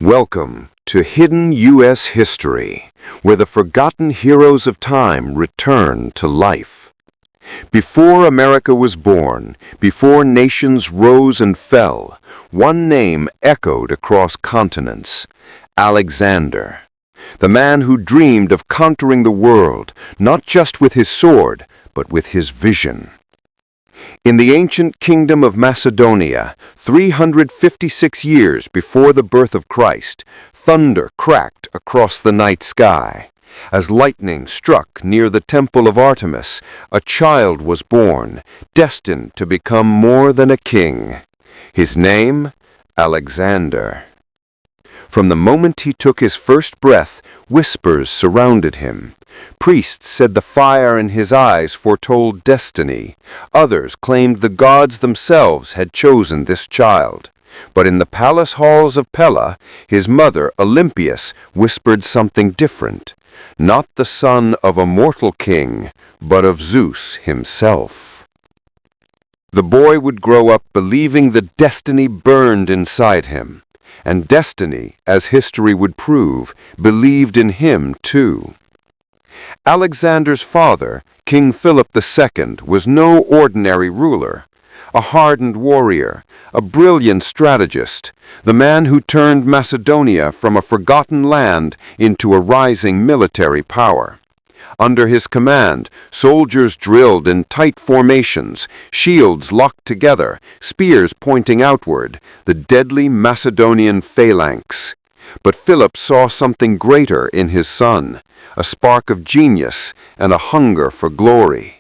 Welcome to Hidden U.S. History, where the forgotten heroes of time return to life. Before America was born, before nations rose and fell, one name echoed across continents: Alexander. The man who dreamed of conquering the world, not just with his sword, but with his vision. In the ancient kingdom of Macedonia, 356 years before the birth of Christ, thunder cracked across the night sky. As lightning struck near the temple of Artemis, a child was born, destined to become more than a king. His name, Alexander. From the moment he took his first breath, whispers surrounded him. Priests said the fire in his eyes foretold destiny. Others claimed the gods themselves had chosen this child. But in the palace halls of Pella, his mother, Olympias, whispered something different. Not the son of a mortal king, but of Zeus himself. The boy would grow up believing that destiny burned inside him. And destiny, as history would prove, believed in him too. Alexander's father, King Philip II, was no ordinary ruler. A hardened warrior, a brilliant strategist, the man who turned Macedonia from a forgotten land into a rising military power. Under his command, soldiers drilled in tight formations, shields locked together, spears pointing outward, the deadly Macedonian phalanx. But Philip saw something greater in his son, a spark of genius and a hunger for glory.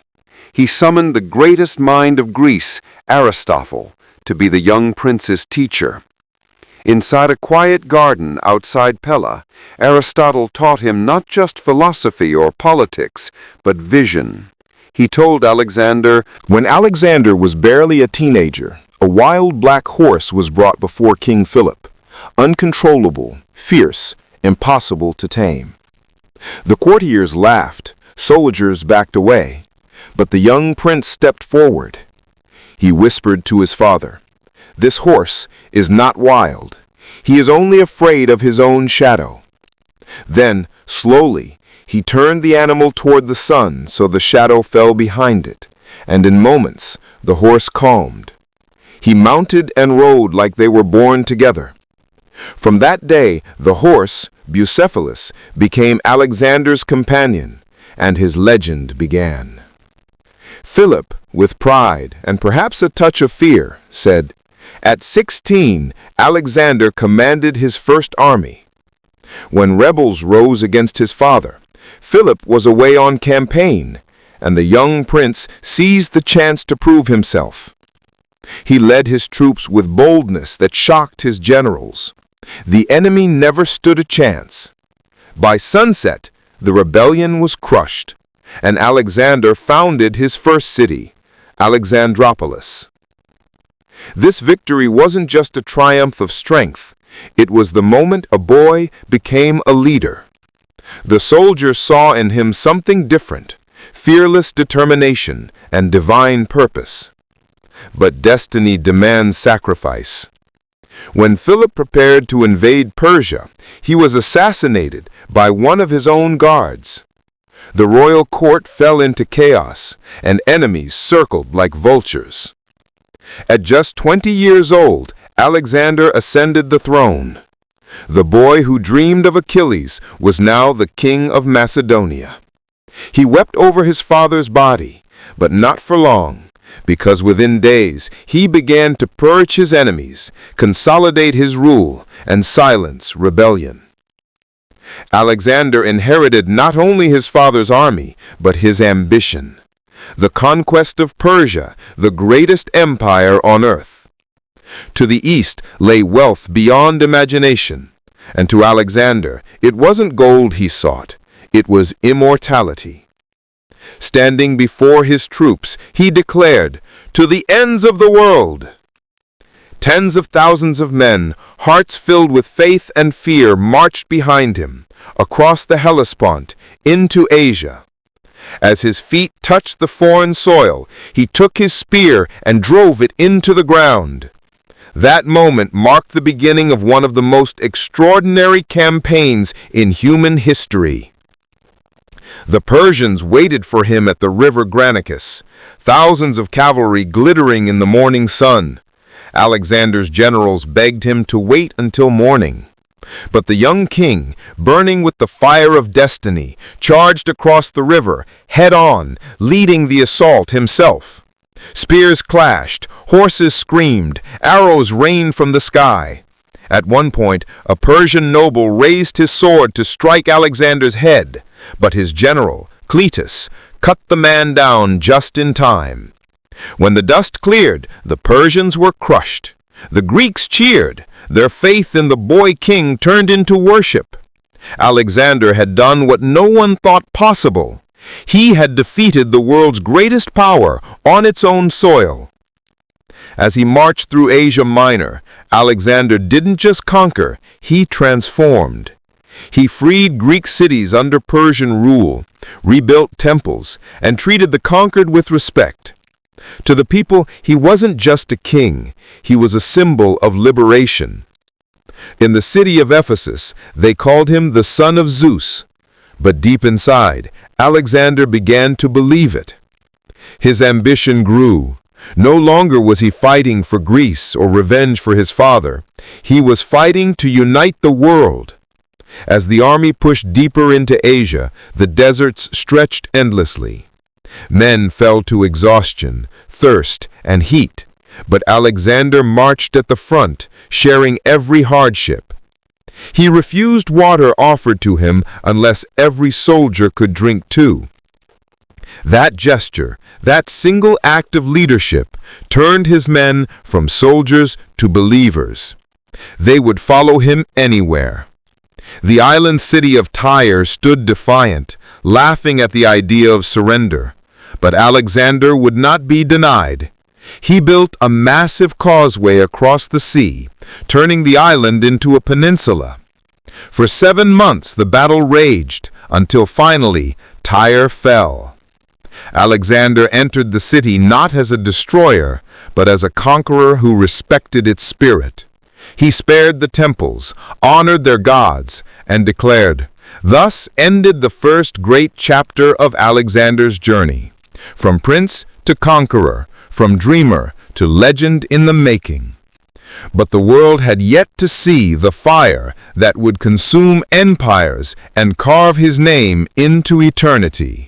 He summoned the greatest mind of Greece, Aristotle, to be the young prince's teacher. Inside a quiet garden outside Pella, Aristotle taught him not just philosophy or politics, but vision. He told Alexander, "When Alexander was barely a teenager, a wild black horse was brought before King Philip, uncontrollable, fierce, impossible to tame. The courtiers laughed, soldiers backed away, but the young prince stepped forward. He whispered to his father, 'This horse is not wild. He is only afraid of his own shadow.' Then, slowly, he turned the animal toward the sun so the shadow fell behind it, and in moments the horse calmed. He mounted and rode like they were born together. From that day, the horse, Bucephalus, became Alexander's companion, and his legend began." Philip, with pride and perhaps a touch of fear, said, "At 16, Alexander commanded his first army. When rebels rose against his father, Philip was away on campaign, and the young prince seized the chance to prove himself. He led his troops with boldness that shocked his generals. The enemy never stood a chance. By sunset, the rebellion was crushed, and Alexander founded his first city, Alexandropolis. This victory wasn't just a triumph of strength. It was the moment a boy became a leader. The soldiers saw in him something different, fearless determination and divine purpose. But destiny demands sacrifice. When Philip prepared to invade Persia, he was assassinated by one of his own guards. The royal court fell into chaos, and enemies circled like vultures. At just 20 years old, Alexander ascended the throne. The boy who dreamed of Achilles was now the king of Macedonia. He wept over his father's body, but not for long, because within days he began to purge his enemies, consolidate his rule, and silence rebellion. Alexander inherited not only his father's army, but his ambition. The conquest of Persia, the greatest empire on earth. To the east lay wealth beyond imagination, and to Alexander it wasn't gold he sought, it was immortality. Standing before his troops, he declared, "To the ends of the world!" Tens of thousands of men, hearts filled with faith and fear, marched behind him, across the Hellespont, into Asia. As his feet touched the foreign soil, he took his spear and drove it into the ground. That moment marked the beginning of one of the most extraordinary campaigns in human history. The Persians waited for him at the river Granicus, thousands of cavalry glittering in the morning sun. Alexander's generals begged him to wait until morning. But the young king, burning with the fire of destiny, charged across the river, head-on, leading the assault himself. Spears clashed, horses screamed, arrows rained from the sky. At one point, a Persian noble raised his sword to strike Alexander's head, but his general, Cletus, cut the man down just in time. When the dust cleared, the Persians were crushed. The Greeks cheered. Their faith in the boy king turned into worship. Alexander had done what no one thought possible. He had defeated the world's greatest power on its own soil. As he marched through Asia Minor, Alexander didn't just conquer, he transformed. He freed Greek cities under Persian rule, rebuilt temples, and treated the conquered with respect. To the people, he wasn't just a king, he was a symbol of liberation. In the city of Ephesus, they called him the son of Zeus. But deep inside, Alexander began to believe it. His ambition grew. No longer was he fighting for Greece or revenge for his father. He was fighting to unite the world. As the army pushed deeper into Asia, the deserts stretched endlessly. Men fell to exhaustion, thirst, and heat, but Alexander marched at the front, sharing every hardship. He refused water offered to him unless every soldier could drink too. That gesture, that single act of leadership, turned his men from soldiers to believers. They would follow him anywhere. The island city of Tyre stood defiant, laughing at the idea of surrender. But Alexander would not be denied. He built a massive causeway across the sea, turning the island into a peninsula. For 7 months the battle raged, until finally Tyre fell. Alexander entered the city not as a destroyer, but as a conqueror who respected its spirit. He spared the temples, honored their gods, and declared, "Thus ended the first great chapter of Alexander's journey. From prince to conqueror, from dreamer to legend in the making." But the world had yet to see the fire that would consume empires and carve his name into eternity.